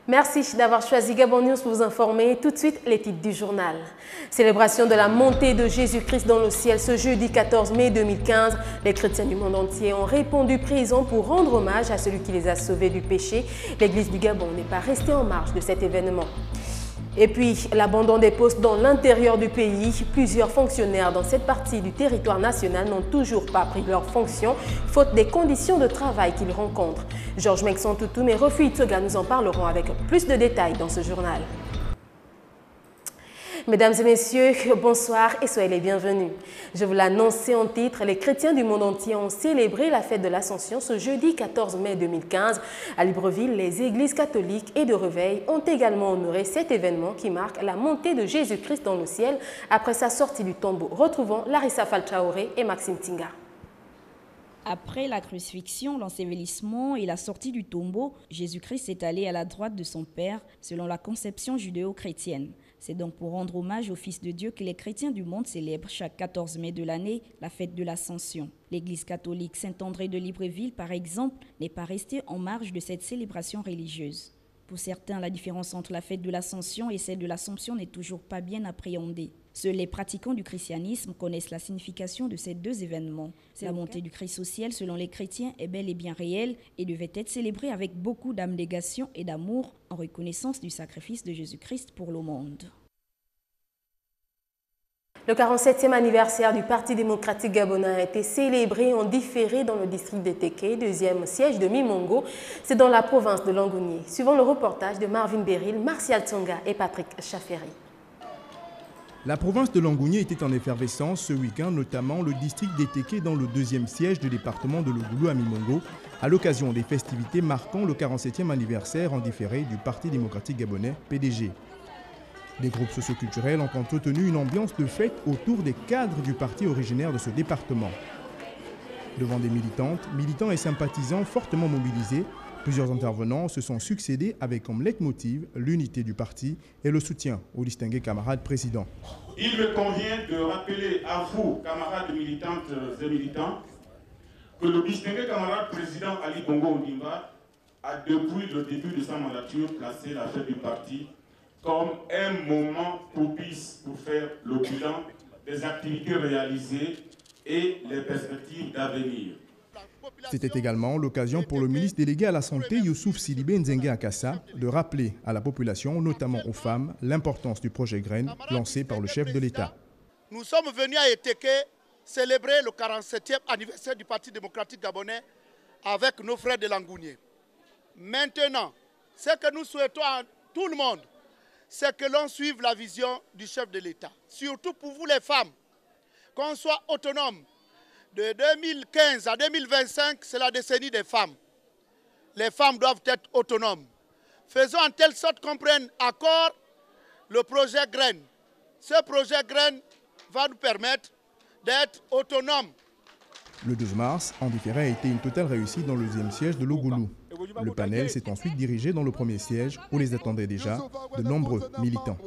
Merci d'avoir choisi Gabon News pour vous informer. Tout de suite, les titres du journal. Célébration de la montée de Jésus-Christ dans le ciel ce jeudi 14 mai 2015. Les chrétiens du monde entier ont répondu présents pour rendre hommage à celui qui les a sauvés du péché. L'Église du Gabon n'est pas restée en marge de cet événement. Et puis, l'abandon des postes dans l'intérieur du pays. Plusieurs fonctionnaires dans cette partie du territoire national n'ont toujours pas pris leurs fonctions, faute des conditions de travail qu'ils rencontrent. Georges Mexon Toutoum et Refu Itsoga nous en parleront avec plus de détails dans ce journal. Mesdames et messieurs, bonsoir et soyez les bienvenus. Je vous l'annonçais en titre, les chrétiens du monde entier ont célébré la fête de l'Ascension ce jeudi 14 mai 2015. À Libreville, les églises catholiques et de Réveil ont également honoré cet événement qui marque la montée de Jésus-Christ dans le ciel après sa sortie du tombeau. Retrouvons Larissa Faltraoré et Maxime Tinga. Après la crucifixion, l'ensevelissement et la sortie du tombeau, Jésus-Christ est allé à la droite de son Père selon la conception judéo-chrétienne. C'est donc pour rendre hommage au Fils de Dieu que les chrétiens du monde célèbrent chaque 14 mai de l'année la fête de l'Ascension. L'Église catholique Saint-André de Libreville, par exemple, n'est pas restée en marge de cette célébration religieuse. Pour certains, la différence entre la fête de l'Ascension et celle de l'Assomption n'est toujours pas bien appréhendée. Seuls les pratiquants du christianisme connaissent la signification de ces deux événements. La montée du Christ au ciel, selon les chrétiens, est bel et bien réelle et devait être célébrée avec beaucoup d'abnégation et d'amour en reconnaissance du sacrifice de Jésus-Christ pour le monde. Le 47e anniversaire du Parti démocratique gabonais a été célébré en différé dans le district de Téké, deuxième siège de Mimongo. C'est dans la province de Langounié. Suivant le reportage de Marvin Beril, Martial Tsonga et Patrick Chafferi. La province de Langounié était en effervescence ce week-end, notamment le district d'Etéké dans le deuxième siège du département de Logulu à Mimongo, à l'occasion des festivités marquant le 47e anniversaire en différé du Parti démocratique gabonais, PDG. Des groupes socioculturels ont entretenu une ambiance de fête autour des cadres du parti originaire de ce département. Devant des militants et sympathisants fortement mobilisés, plusieurs intervenants se sont succédés avec comme leitmotiv l'unité du parti et le soutien aux distingués camarades présidents. Il me convient de rappeler à vous, camarades militantes et militants, que le distingué camarade président Ali Bongo Ondimba a depuis le début de sa mandature placé la fête du parti comme un moment propice pour faire le bilan des activités réalisées et les perspectives d'avenir. C'était également l'occasion pour le ministre délégué à la Santé, Youssouf Sidibé Nzengue Akassa, de rappeler à la population, notamment aux femmes, l'importance du projet Graines lancé par le chef de l'État. Nous sommes venus à Etéké célébrer le 47e anniversaire du Parti démocratique gabonais avec nos frères de Langounié. Maintenant, ce que nous souhaitons à tout le monde, c'est que l'on suive la vision du chef de l'État. Surtout pour vous les femmes, qu'on soit autonome. De 2015 à 2025, c'est la décennie des femmes. Les femmes doivent être autonomes. Faisons en telle sorte qu'on prenne à corps le projet Graines. Ce projet Graines va nous permettre d'être autonomes. Le 12 mars, en différé, a été une totale réussite dans le deuxième siège de Logulu. Le panel s'est ensuite dirigé dans le premier siège où les attendaient déjà de nombreux militants.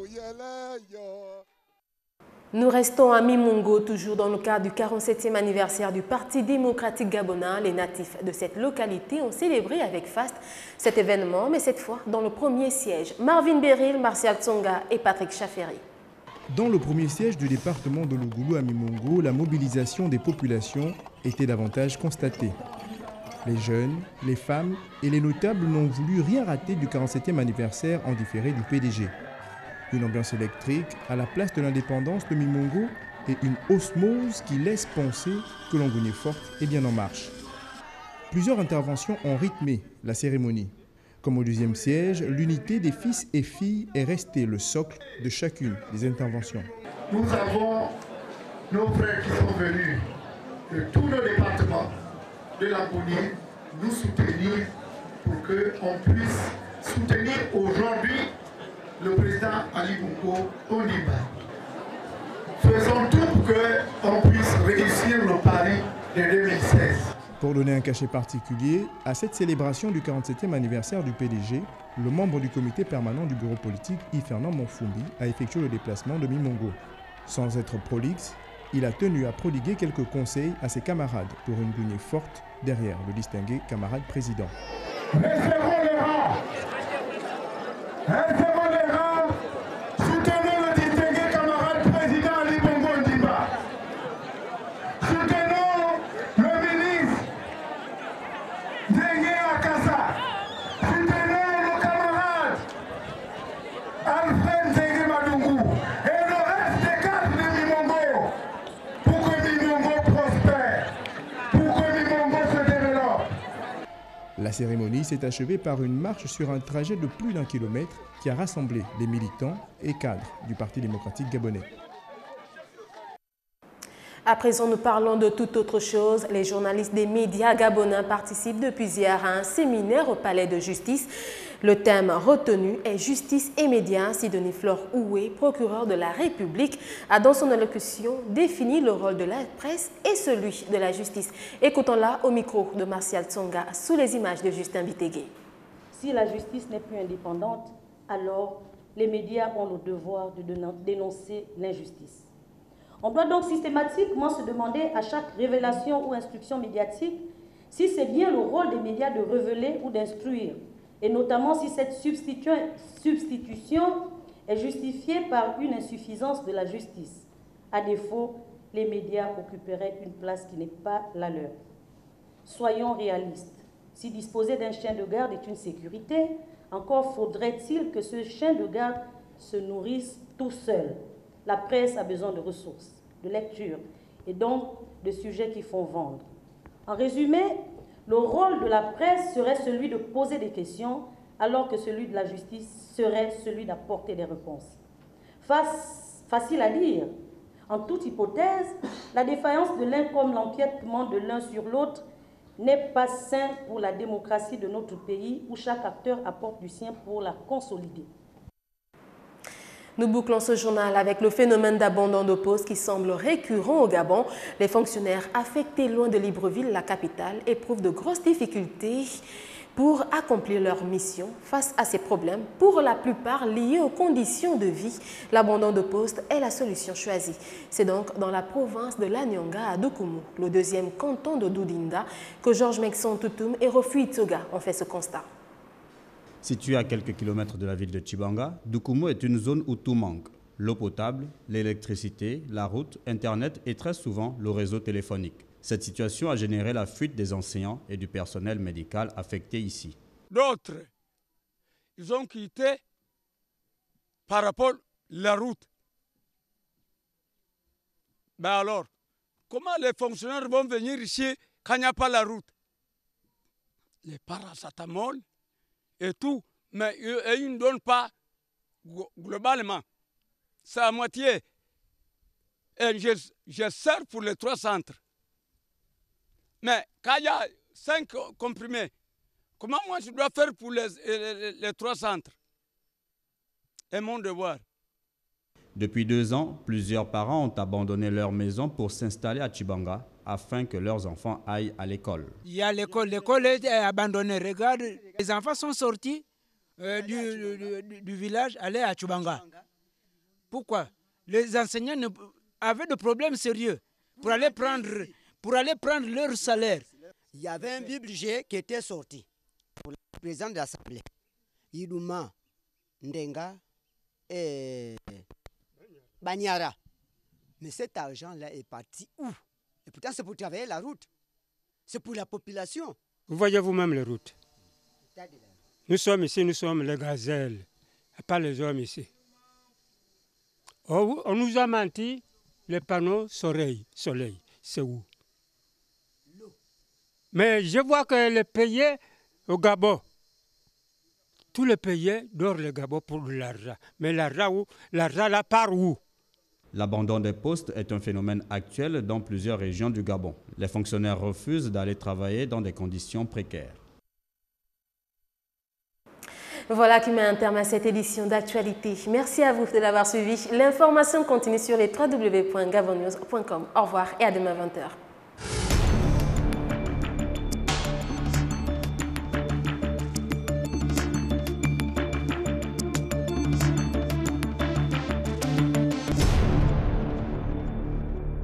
Nous restons à Mimongo, toujours dans le cadre du 47e anniversaire du Parti démocratique gabonais. Les natifs de cette localité ont célébré avec faste cet événement, mais cette fois dans le premier siège. Marvin Beril, Martial Tsonga et Patrick Chafferi. Dans le premier siège du département de Logulu à Mimongo, la mobilisation des populations était davantage constatée. Les jeunes, les femmes et les notables n'ont voulu rien rater du 47e anniversaire en différé du PDG. Une ambiance électrique à la place de l'indépendance de Mimongo et une osmose qui laisse penser que Langounié forte est bien en marche. Plusieurs interventions ont rythmé la cérémonie. Comme au deuxième siège, l'unité des fils et filles est restée le socle de chacune des interventions. Nous avons nos frères qui sont venus de tous nos départements de Langounié nous soutenir pour qu'on puisse soutenir aujourd'hui le président Ali Bongo Ondimba. Faisons tout pour qu'on puisse réussir le pari de 2016. Pour donner un cachet particulier à cette célébration du 47e anniversaire du PDG, le membre du comité permanent du bureau politique, Yves-Fernand Monfumbi, a effectué le déplacement de Mimongo. Sans être prolixe, il a tenu à prodiguer quelques conseils à ses camarades pour une Langounié forte derrière le distingué camarade président. Resserrons les rangs. Insérons les rangs, soutenons le distingué camarade président Ali Bongo Ondimba. Soutenons le ministre Dengue Akassa. Soutenons le camarade Alfred Dengue Madungu et le reste des cadres de Mimongo pour que Mimongo prospère, pour que Mimongo se développe. La cérémonie s'est achevée par une marche sur un trajet de plus d'1 kilomètre qui a rassemblé les militants et cadres du Parti démocratique gabonais. À présent, nous parlons de toute autre chose. Les journalistes des médias gabonais participent depuis hier à un séminaire au Palais de Justice. Le thème retenu est Justice et médias. Sidonie Flore Oué, procureur de la République, a dans son allocution défini le rôle de la presse et celui de la justice. Écoutons-la au micro de Martial Tsonga sous les images de Justin Bitégué. Si la justice n'est plus indépendante, alors les médias ont le devoir de dénoncer l'injustice. On doit donc systématiquement se demander à chaque révélation ou instruction médiatique si c'est bien le rôle des médias de révéler ou d'instruire, et notamment si cette substitution est justifiée par une insuffisance de la justice. À défaut, les médias occuperaient une place qui n'est pas la leur. Soyons réalistes. Si disposer d'un chien de garde est une sécurité, encore faudrait-il que ce chien de garde se nourrisse tout seul. La presse a besoin de ressources, de lecture et donc de sujets qui font vendre. En résumé, le rôle de la presse serait celui de poser des questions, alors que celui de la justice serait celui d'apporter des réponses. Facile à dire. En toute hypothèse, la défaillance de l'un comme l'empiètement de l'un sur l'autre n'est pas sain pour la démocratie de notre pays, où chaque acteur apporte du sien pour la consolider. Nous bouclons ce journal avec le phénomène d'abandon de poste qui semble récurrent au Gabon. Les fonctionnaires affectés loin de Libreville, la capitale, éprouvent de grosses difficultés pour accomplir leur mission face à ces problèmes, pour la plupart liés aux conditions de vie. L'abandon de poste est la solution choisie. C'est donc dans la province de l'Anyanga à Doukoumou, le deuxième canton de Doudinda, que Georges Mekson Toutoum et Rofu Itsoga ont fait ce constat. Situé à quelques kilomètres de la ville de Tchibanga, Doukoumou est une zone où tout manque. L'eau potable, l'électricité, la route, Internet et très souvent le réseau téléphonique. Cette situation a généré la fuite des enseignants et du personnel médical affectés ici. D'autres, ils ont quitté par rapport à la route. Ben alors, comment les fonctionnaires vont venir ici quand il n'y a pas la route? Les paracétamol et tout, mais ils ne donnent pas globalement. C'est à moitié. Et je sers pour les 3 centres. Mais quand il y a 5 comprimés, comment moi je dois faire pour les 3 centres? Et mon devoir. Depuis 2 ans, plusieurs parents ont abandonné leur maison pour s'installer à Tchibanga afin que leurs enfants aillent à l'école. Il y a l'école est abandonnée. Regarde, les enfants sont sortis du village, aller à Tchibanga. Pourquoi? Les enseignants avaient des problèmes sérieux pour aller prendre leur salaire. Il y avait un budget qui était sorti pour le président de l'Assemblée, Idouma, Ndenga et Banyara. Mais cet argent-là est parti où? Et pourtant, c'est pour travailler la route. C'est pour la population. Vous voyez vous-même les routes. Nous sommes ici, nous sommes les gazelles, pas les hommes ici. On nous a menti, les panneaux soleil, c'est où? Mais je vois que les pays au Gabon, tous les pays dorent le Gabon pour de l'argent. Mais l'argent là part où? L'abandon des postes est un phénomène actuel dans plusieurs régions du Gabon. Les fonctionnaires refusent d'aller travailler dans des conditions précaires. Voilà qui met un terme à cette édition d'actualité. Merci à vous de l'avoir suivi. L'information continue sur les www.gabonnews.com. Au revoir et à demain 20h.